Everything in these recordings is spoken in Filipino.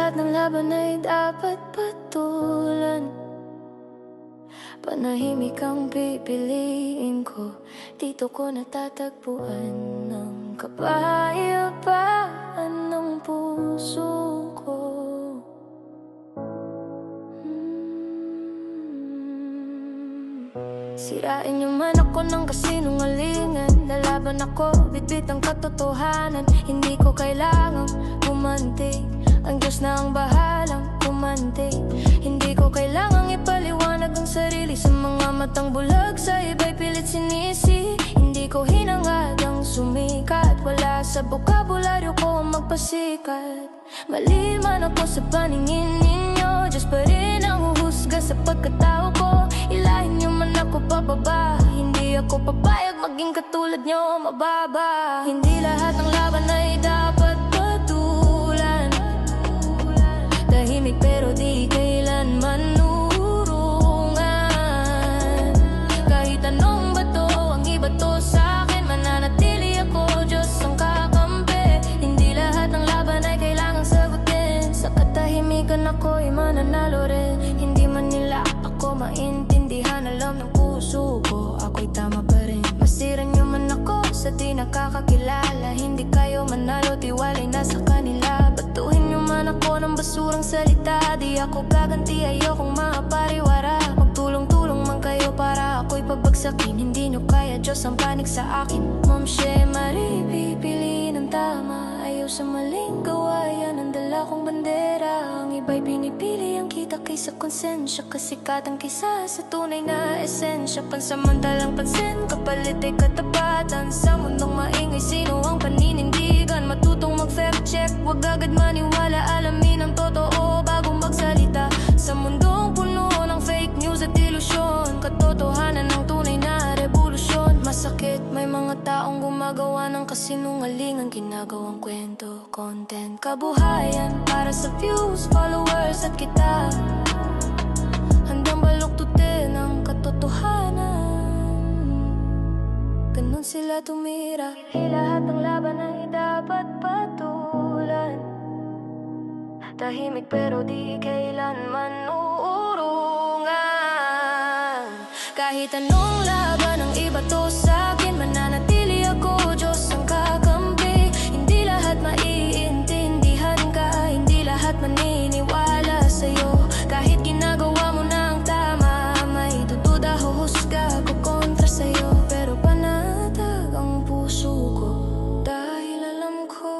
lahat ng laban ay dapat patulan. Panahimik ang pipiliin ko, dito ko natatagpuan ng kapayapaan ng puso ko. Sirain niyo man ako ng kasinungalingan, lalaban ako, bitbit ang katotohanan. Hindi ko kailangang gumanti, ang Diyos na ang bahalang gumanti. Hindi ko kailangang ipaliwanag ang sarili sa mga matang bulag, sa iba'y pilit sinisi. Hindi ko hinangadang sumikat, wala sa bokabularyo ko ang magpasikat. Mali man ako sa paningin ninyo, Diyos pa rin ang huhusga sa pagkatao ko. Ilahin niyo man ako pababa, hindi ako papayag maging katulad niyo mababa. Hindi lahat ng laban ay dapat patulan. Tahimik pero di kailanman urungan. Kahit anong bato ang ibato sa'kin, mananatili ako, Diyos ang kakampi. Hindi lahat ng laban ay kailangang sagutin, sa katahimikan ako'y mananalo rin. Hindi man nila ako maintindihan, alam ng puso ko ako'y tama pa rin. Masira niyo man ako sa di nakakakilala, hindi kayo manalo, tiwalay na sa kanila. Batuhin niyo man ako ng basurang salita, di ako gaganti, ayokong maapariwara. Magtulong-tulong man kayo para ako'y pabagsakin, hindi niyo kaya, Diyos ang panig sa akin. Ma'am Shea Marie, pipiliin ang tama, ayaw sa maling gawayan ang dala kong bandera. Ang iba'y pinipili ang kita kaysa konsensya, kasikatan kaysa sa tunay na esensya. Pansamantalang pansin, kapalit ay katapatan. Sa mundong maingay, sino ang paninindigan? Matutong mag-fact check, wag agad maniwala, alamin ang totoo bago magsalita. Sa mundong puno ng fake news at ilusyon, katotohanan ng tunay na revolusyon. Masakit, may mga taong gumagawa ng kasinungalingan, ginagawang kwento, content, kabuhayan para sa views, followers at kita. Handang baluktutin ang katotohanan, ganun sila tumira. Hindi lahat ng laban ay dapat patulan. Tahimik pero di kailanman uurungan. Kahit anong laban ang ibato sa'kin, mananatili ako, Diyos ang kakampi. Hindi lahat maiintindihan ka, hindi lahat maniniwala sa'yo. Kahit ginagawa mo na ang tama, may dududa, huhusga ko kontra sa'yo. Pero panatag ang puso ko dahil alam ko,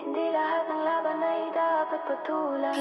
hindi lahat ng laban ay dapat patulan.